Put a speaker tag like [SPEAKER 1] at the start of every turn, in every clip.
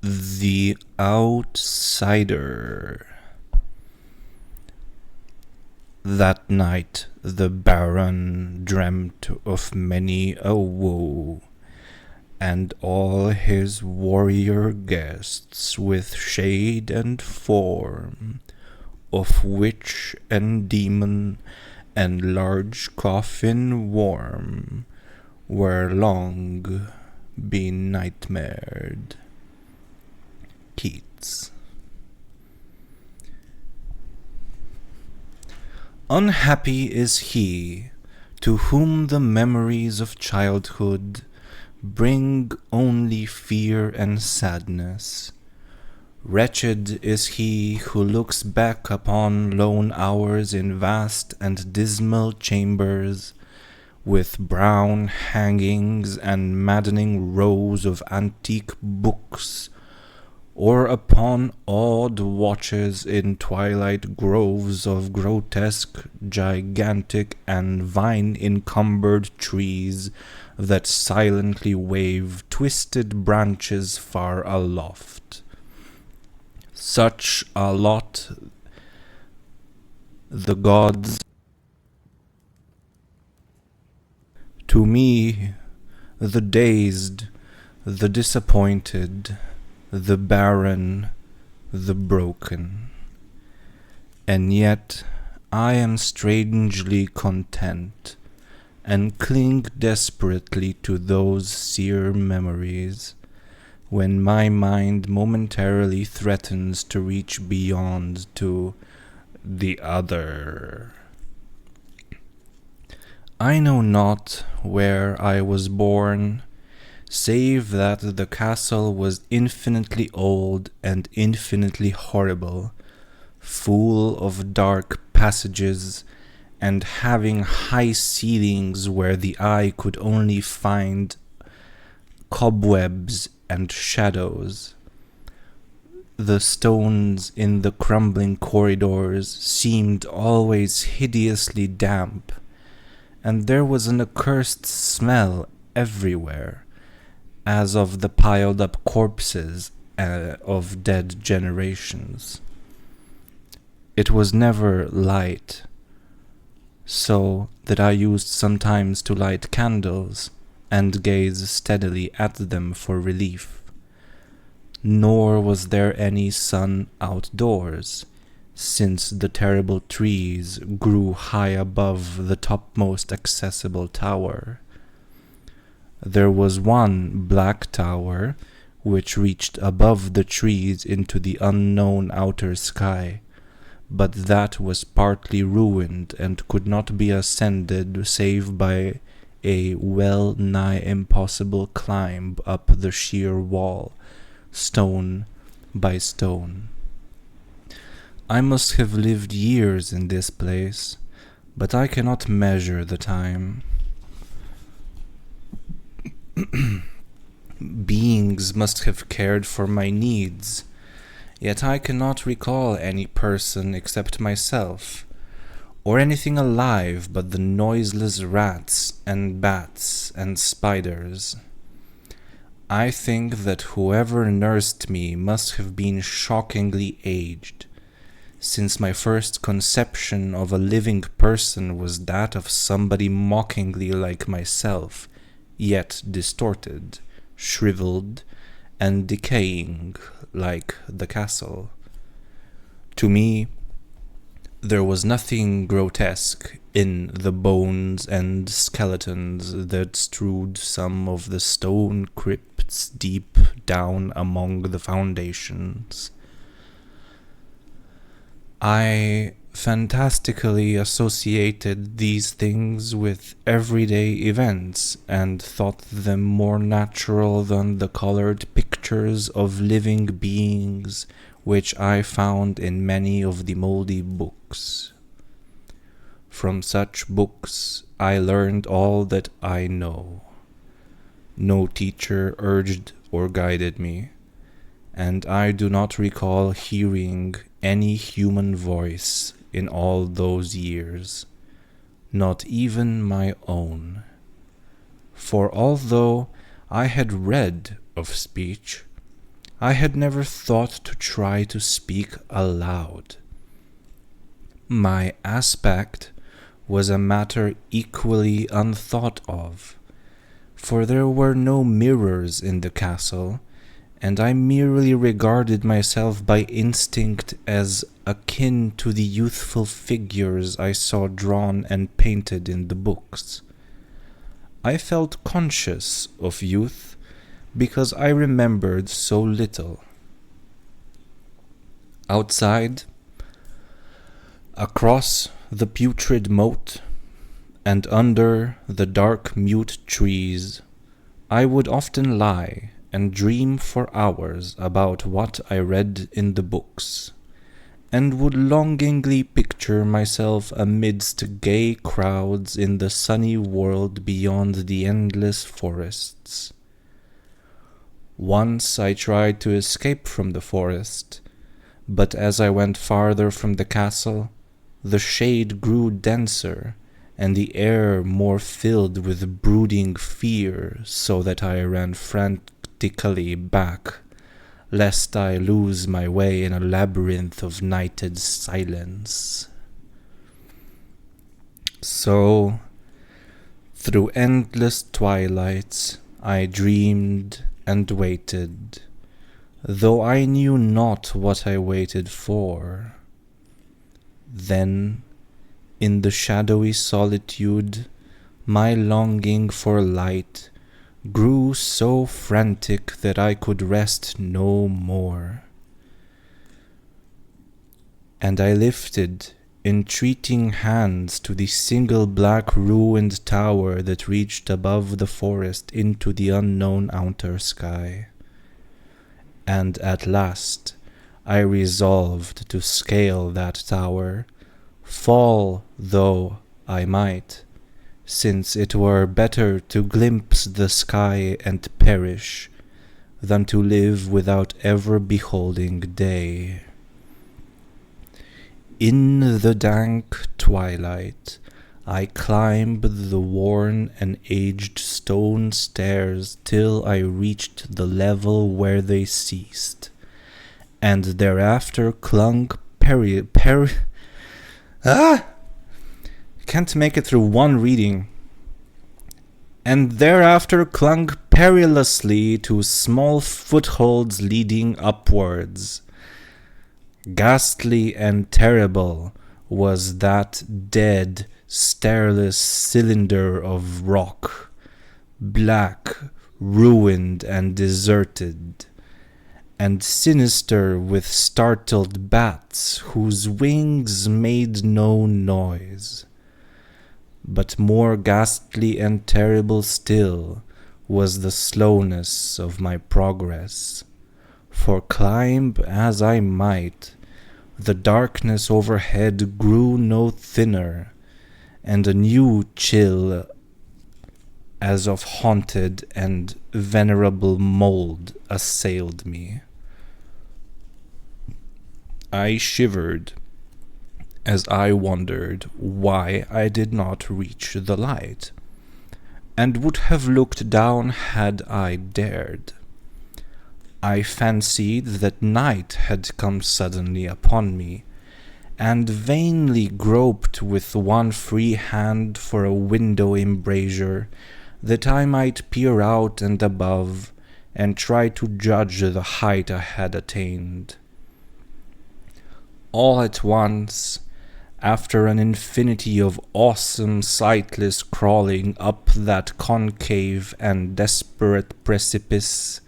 [SPEAKER 1] The Outsider. That night the Baron dreamt of many a woe, and all his warrior guests with shade and form, of witch and demon and large coffin warm, were long benightmared. Keats. Unhappy is he to whom the memories of childhood bring only fear and sadness. Wretched is he who looks back upon lone hours in vast and dismal chambers, with brown hangings and maddening rows of antique books, or upon odd watches in twilight groves of grotesque, gigantic, and vine-encumbered trees that silently wave twisted branches far aloft. Such a lot the gods. To me, the dazed, the disappointed, the barren, the broken. And yet I am strangely content, and cling desperately to those sere memories, when my mind momentarily threatens to reach beyond to the other. I know not where I was born, save that the castle was infinitely old and infinitely horrible, full of dark passages, and having high ceilings where the eye could only find cobwebs and shadows. The stones in the crumbling corridors seemed always hideously damp, and there was an accursed smell everywhere, as of the piled-up corpses of dead generations. It was never light, so that I used sometimes to light candles and gaze steadily at them for relief. Nor was there any sun outdoors, since the terrible trees grew high above the topmost accessible tower. There was one black tower which reached above the trees into the unknown outer sky, but that was partly ruined and could not be ascended save by a well-nigh impossible climb up the sheer wall, stone by stone. I must have lived years in this place, but I cannot measure the time. Beings must have cared for my needs, yet I cannot recall any person except myself, or anything alive but the noiseless rats and bats and spiders. I think that whoever nursed me must have been shockingly aged, since my first conception of a living person was that of somebody mockingly like myself, yet distorted, shriveled, and decaying like the castle. To me, there was nothing grotesque in the bones and skeletons that strewed some of the stone crypts deep down among the foundations. I fantastically associated these things with everyday events and thought them more natural than the colored pictures of living beings which I found in many of the moldy books. From such books I learned all that I know. No teacher urged or guided me, and I do not recall hearing any human voice in all those years, not even my own. For although I had read of speech, I had never thought to try to speak aloud. My aspect was a matter equally unthought of, for there were no mirrors in the castle, and I merely regarded myself by instinct as akin to the youthful figures I saw drawn and painted in the books. I felt conscious of youth because I remembered so little. Outside, across the putrid moat, and under the dark mute trees, I would often lie and dream for hours about what I read in the books, and would longingly picture myself amidst gay crowds in the sunny world beyond the endless forests. Once I tried to escape from the forest, but as I went farther from the castle, the shade grew denser, and the air more filled with brooding fear, so that I ran frantically back, lest I lose my way in a labyrinth of nighted silence. So, through endless twilights, I dreamed and waited, though I knew not what I waited for. Then, in the shadowy solitude, my longing for light grew so frantic that I could rest no more. And I lifted entreating hands to the single black ruined tower that reached above the forest into the unknown outer sky. And at last I resolved to scale that tower, fall though I might, since it were better to glimpse the sky and perish than to live without ever beholding day. In the dank twilight, I climbed the worn and aged stone stairs till I reached the level where they ceased, and thereafter clung Can't make it through one reading. And thereafter clung perilously to small footholds leading upwards. Ghastly and terrible was that dead, stareless cylinder of rock, black, ruined, and deserted, and sinister with startled bats whose wings made no noise. But more ghastly and terrible still was the slowness of my progress, for climb as I might, the darkness overhead grew no thinner, and a new chill as of haunted and venerable mold assailed me. I shivered as I wondered why I did not reach the light, and would have looked down had I dared. I fancied that night had come suddenly upon me, and vainly groped with one free hand for a window embrasure, that I might peer out and above, and try to judge the height I had attained. All at once, after an infinity of awesome sightless crawling up that concave and desperate precipice,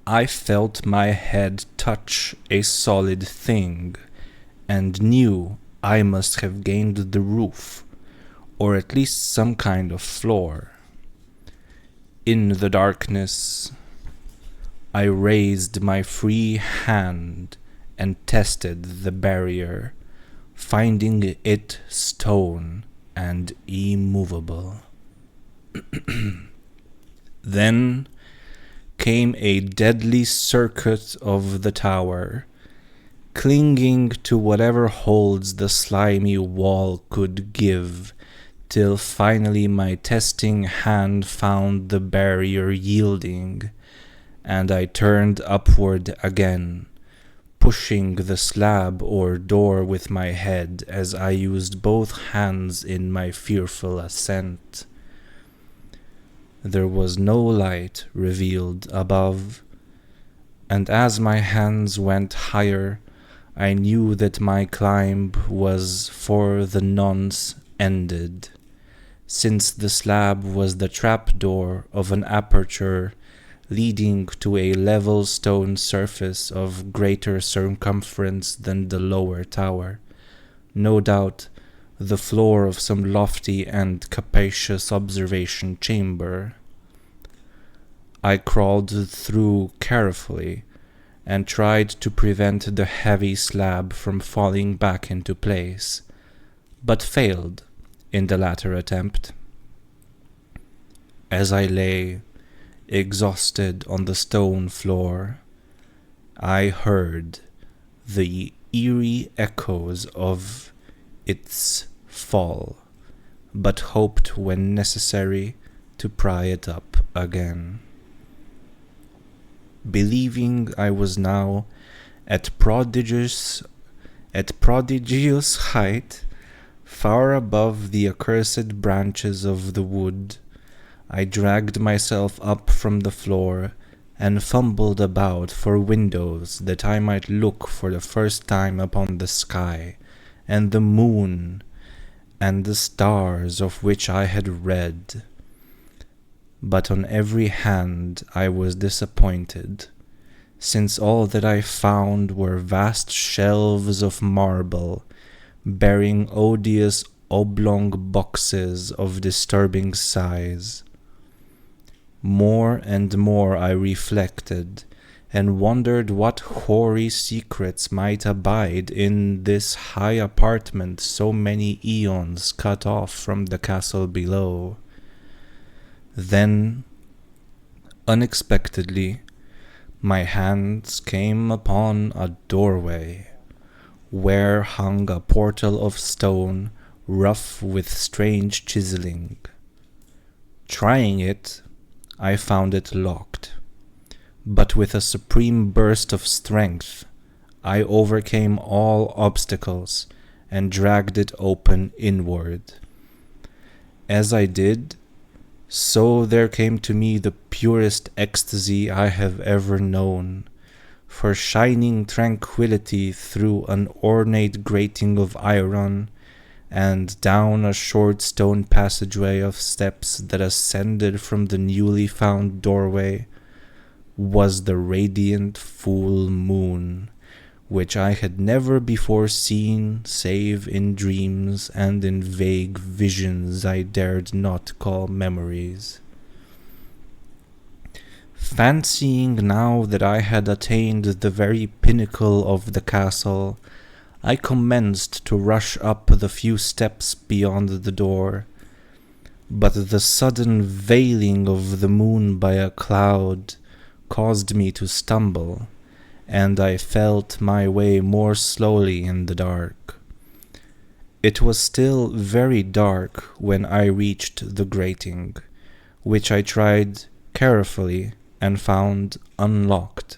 [SPEAKER 1] I felt my head touch a solid thing, and knew I must have gained the roof, or at least some kind of floor. In the darkness, I raised my free hand and tested the barrier, finding it stone and immovable. Then came a deadly circuit of the tower, clinging to whatever holds the slimy wall could give, till finally my testing hand found the barrier yielding, and I turned upward again, pushing the slab or door with my head as I used both hands in my fearful ascent. There was no light revealed above, and as my hands went higher, I knew that my climb was for the nonce ended, since the slab was the trapdoor of an aperture leading to a level stone surface of greater circumference than the lower tower, no doubt the floor of some lofty and capacious observation chamber. I crawled through carefully and tried to prevent the heavy slab from falling back into place, but failed in the latter attempt. As I lay, exhausted on the stone floor, I heard the eerie echoes of its fall, but hoped when necessary to pry it up again. Believing I was now at prodigious height, far above the accursed branches of the wood, I dragged myself up from the floor and fumbled about for windows that I might look for the first time upon the sky and the moon and the stars of which I had read. But on every hand I was disappointed, since all that I found were vast shelves of marble, bearing odious oblong boxes of disturbing size. More and more I reflected, and wondered what hoary secrets might abide in this high apartment so many eons cut off from the castle below. Then, unexpectedly, my hands came upon a doorway, where hung a portal of stone rough with strange chiseling. Trying it, I found it locked, but with a supreme burst of strength, I overcame all obstacles and dragged it open inward. As I did, so there came to me the purest ecstasy I have ever known, for shining tranquillity through an ornate grating of iron, and down a short stone passageway of steps that ascended from the newly found doorway, was the radiant full moon, which I had never before seen save in dreams and in vague visions I dared not call memories. Fancying now that I had attained the very pinnacle of the castle, I commenced to rush up the few steps beyond the door, but the sudden veiling of the moon by a cloud caused me to stumble, and I felt my way more slowly in the dark. It was still very dark when I reached the grating, which I tried carefully and found unlocked,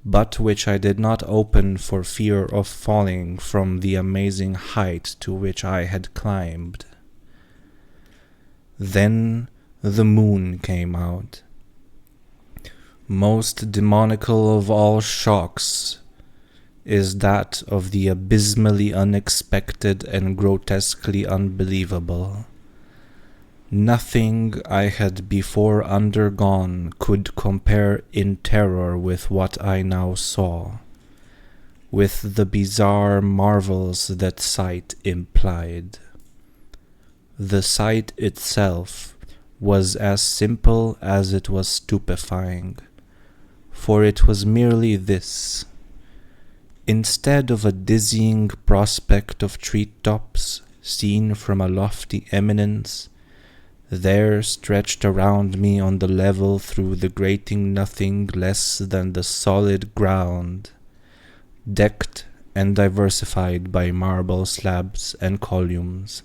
[SPEAKER 1] but which I did not open for fear of falling from the amazing height to which I had climbed. Then the moon came out. Most demoniacal of all shocks is that of the abysmally unexpected and grotesquely unbelievable. Nothing I had before undergone could compare in terror with what I now saw, with the bizarre marvels that sight implied. The sight itself was as simple as it was stupefying, for it was merely this. Instead of a dizzying prospect of treetops seen from a lofty eminence, there stretched around me on the level through the grating nothing less than the solid ground, decked and diversified by marble slabs and columns,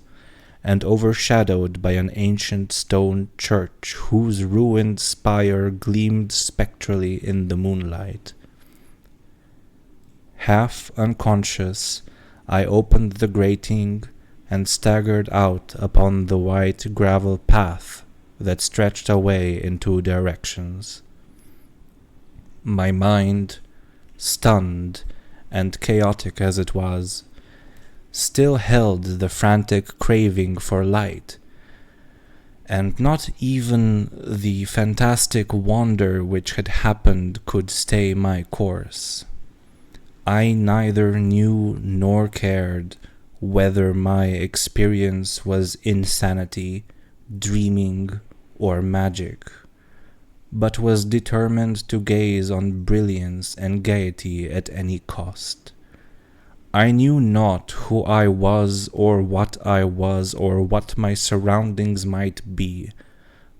[SPEAKER 1] and overshadowed by an ancient stone church whose ruined spire gleamed spectrally in the moonlight. Half unconscious, I opened the grating and staggered out upon the white gravel path that stretched away in two directions. My mind, stunned and chaotic as it was, still held the frantic craving for light, and not even the fantastic wonder which had happened could stay my course. I neither knew nor cared whether my experience was insanity, dreaming, or magic, but was determined to gaze on brilliance and gaiety at any cost. I knew not who I was or what my surroundings might be,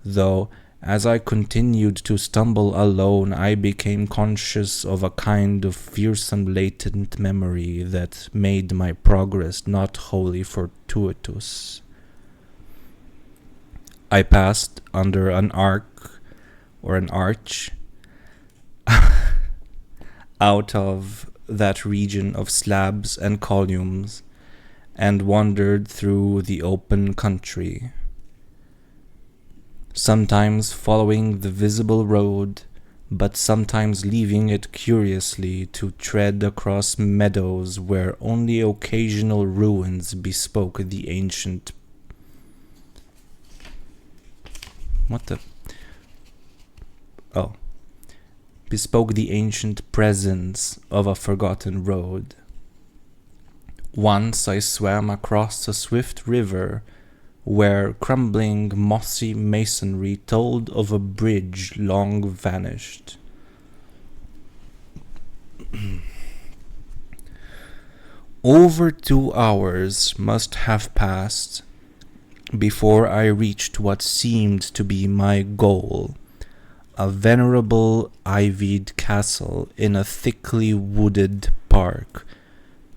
[SPEAKER 1] though as I continued to stumble alone, I became conscious of a kind of fearsome latent memory that made my progress not wholly fortuitous. I passed under an arch, out of that region of slabs and columns, and wandered through the open country, sometimes following the visible road, but sometimes leaving it curiously to tread across meadows where only occasional ruins bespoke the ancient presence of a forgotten road. Once I swam across a swift river where crumbling mossy masonry told of a bridge long vanished. Over 2 hours must have passed before I reached what seemed to be my goal, a venerable ivied castle in a thickly wooded park,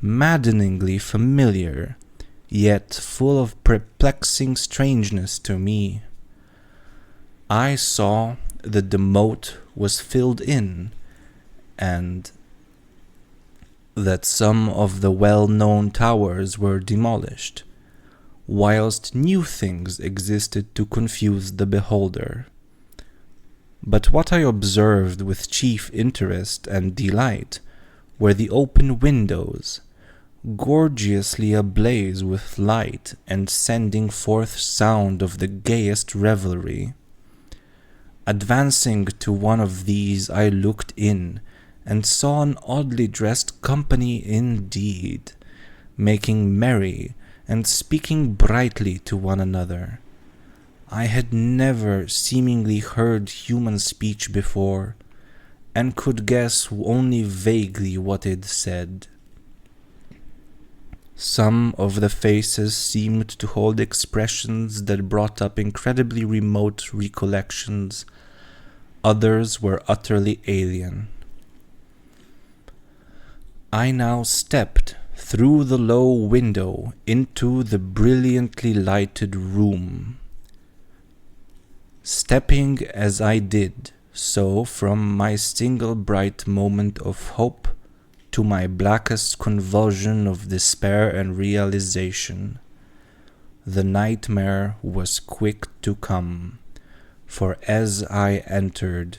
[SPEAKER 1] maddeningly familiar, yet full of perplexing strangeness to me. I saw that the moat was filled in, and that some of the well-known towers were demolished, whilst new things existed to confuse the beholder. But what I observed with chief interest and delight were the open windows, gorgeously ablaze with light and sending forth sound of the gayest revelry. Advancing to one of these, I looked in and saw an oddly dressed company indeed, making merry and speaking brightly to one another. I had never seemingly heard human speech before, and could guess only vaguely what it said. Some of the faces seemed to hold expressions that brought up incredibly remote recollections. Others were utterly alien. I now stepped through the low window into the brilliantly lighted room. Stepping as I did so from my single bright moment of hope to my blackest convulsion of despair and realization, the nightmare was quick to come, for as I entered,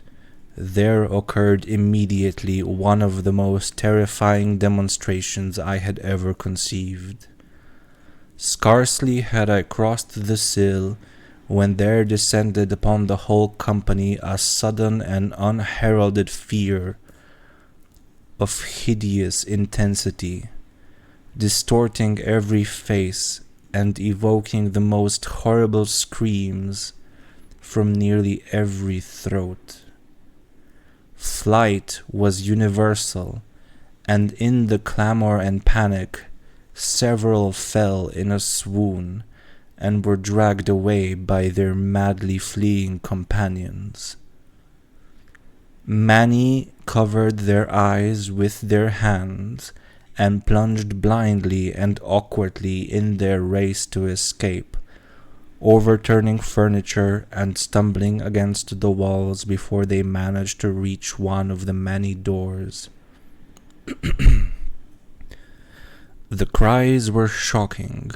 [SPEAKER 1] there occurred immediately one of the most terrifying demonstrations I had ever conceived. Scarcely had I crossed the sill when there descended upon the whole company a sudden and unheralded fear of hideous intensity, distorting every face and evoking the most horrible screams from nearly every throat. Flight was universal, and in the clamor and panic, several fell in a swoon and were dragged away by their madly fleeing companions. Many covered their eyes with their hands and plunged blindly and awkwardly in their race to escape, overturning furniture and stumbling against the walls before they managed to reach one of the many doors. The cries were shocking,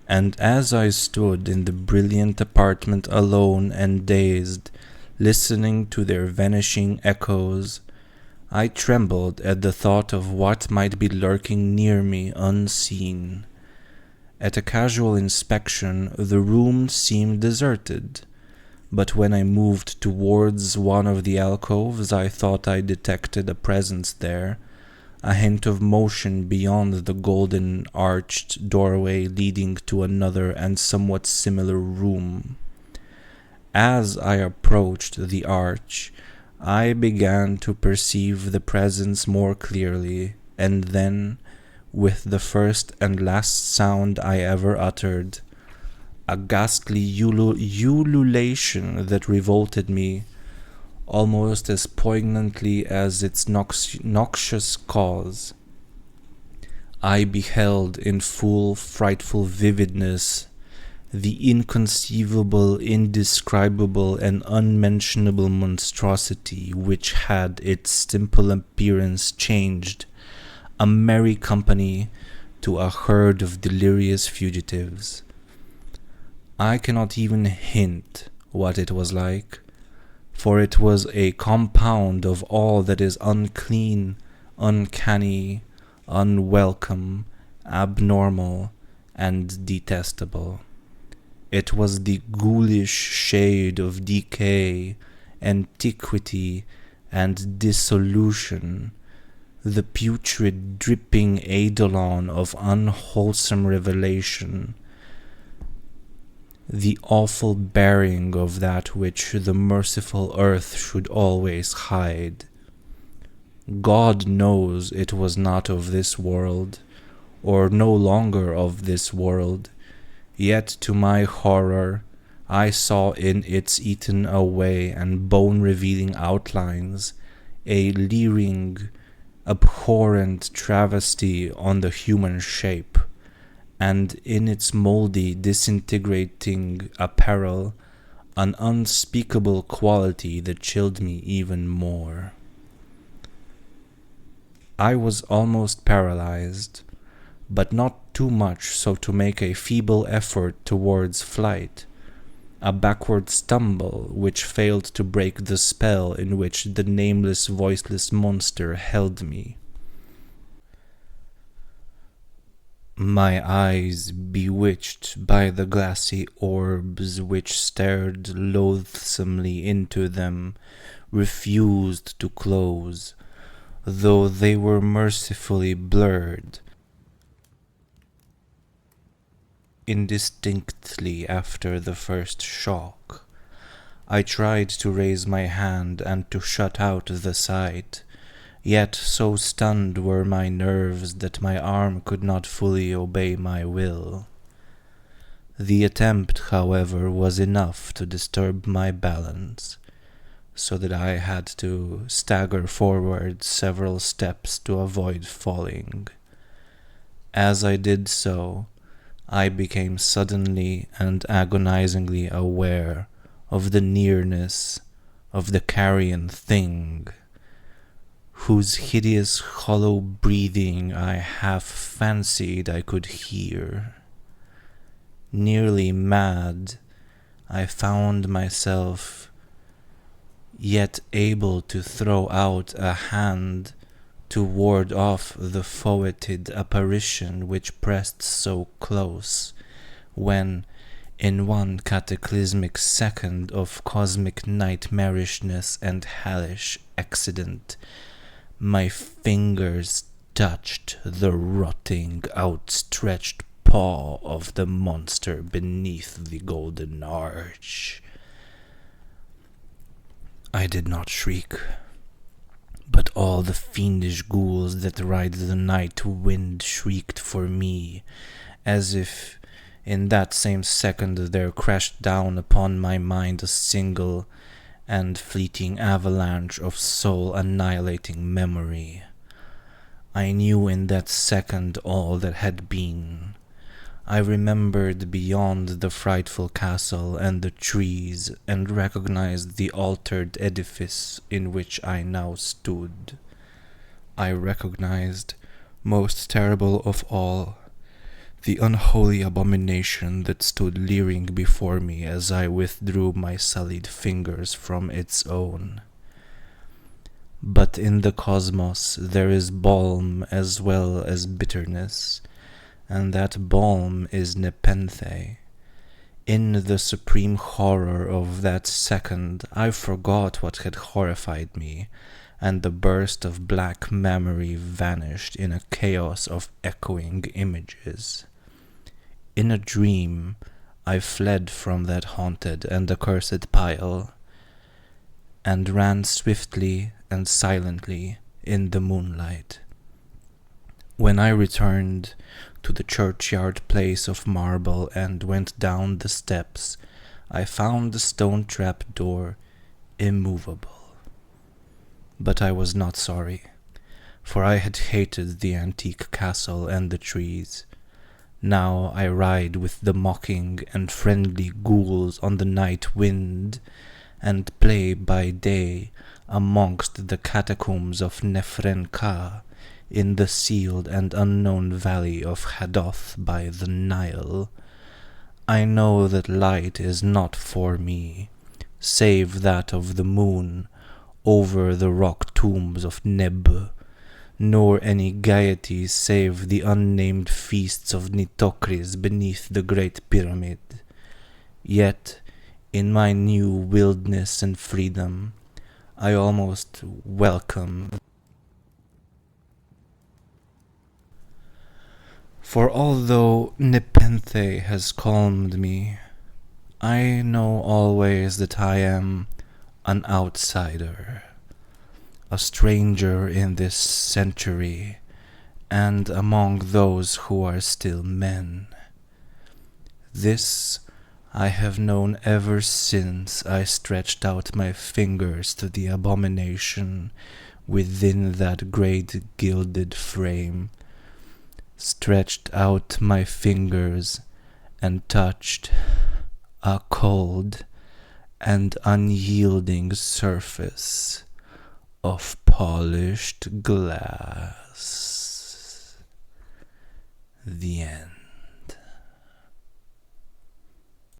[SPEAKER 1] and as I stood in the brilliant apartment alone and dazed, listening to their vanishing echoes, I trembled at the thought of what might be lurking near me unseen. At a casual inspection, the room seemed deserted, but when I moved towards one of the alcoves, I thought I detected a presence there, a hint of motion beyond the golden arched doorway leading to another and somewhat similar room. As I approached the arch, I began to perceive the presence more clearly, and then, with the first and last sound I ever uttered, a ghastly ululation that revolted me, almost as poignantly as its noxious cause. I beheld in full frightful vividness the inconceivable, indescribable, and unmentionable monstrosity which had its simple appearance changed a merry company to a herd of delirious fugitives. I cannot even hint what it was like, for it was a compound of all that is unclean, uncanny, unwelcome, abnormal, and detestable. It was the ghoulish shade of decay, antiquity, and dissolution, the putrid dripping eidolon of unwholesome revelation, the awful bearing of that which the merciful earth should always hide. God knows it was not of this world, or no longer of this world, yet to my horror I saw in its eaten away and bone-revealing outlines a leering, abhorrent travesty on the human shape, and in its moldy, disintegrating apparel, an unspeakable quality that chilled me even more. I was almost paralyzed, but not too much so to make a feeble effort towards flight, a backward stumble which failed to break the spell in which the nameless, voiceless monster held me. My eyes, bewitched by the glassy orbs which stared loathsomely into them, refused to close, though they were mercifully blurred indistinctly after the first shock. I tried to raise my hand and to shut out the sight, yet so stunned were my nerves that my arm could not fully obey my will. The attempt, however, was enough to disturb my balance, so that I had to stagger forward several steps to avoid falling. As I did so, I became suddenly and agonizingly aware of the nearness of the carrion thing, whose hideous hollow breathing I half fancied I could hear. Nearly mad, I found myself yet able to throw out a hand to ward off the foetid apparition which pressed so close, when, in one cataclysmic second of cosmic nightmarishness and hellish accident, my fingers touched the rotting, outstretched paw of the monster beneath the golden arch. I did not shriek, but all the fiendish ghouls that ride the night wind shrieked for me, as if in that same second there crashed down upon my mind a single and fleeting avalanche of soul-annihilating memory. I knew in that second all that had been. I remembered beyond the frightful castle and the trees, and recognized the altered edifice in which I now stood. I recognized, most terrible of all, the unholy abomination that stood leering before me as I withdrew my sullied fingers from its own. But in the cosmos there is balm as well as bitterness, and that balm is nepenthe. In the supreme horror of that second, I forgot what had horrified me, and the burst of black memory vanished in a chaos of echoing images. In a dream, I fled from that haunted and accursed pile, and ran swiftly and silently in the moonlight. When I returned to the churchyard place of marble and went down the steps, I found the stone trap door immovable. But I was not sorry, for I had hated the antique castle and the trees. Now I ride with the mocking and friendly ghouls on the night wind, and play by day amongst the catacombs of Nefren-Ka, in the sealed and unknown valley of Hadoth by the Nile. I know that light is not for me, save that of the moon, over the rock tombs of Neb, nor any gaiety save the unnamed feasts of Nitocris beneath the Great Pyramid. Yet, in my new wildness and freedom, I almost welcome. For although Nepenthe has calmed me, I know always that I am an outsider, a stranger in this century, and among those who are still men. This I have known ever since I stretched out my fingers to the abomination within that great gilded frame, stretched out my fingers and touched a cold and unyielding surface of polished glass. The end.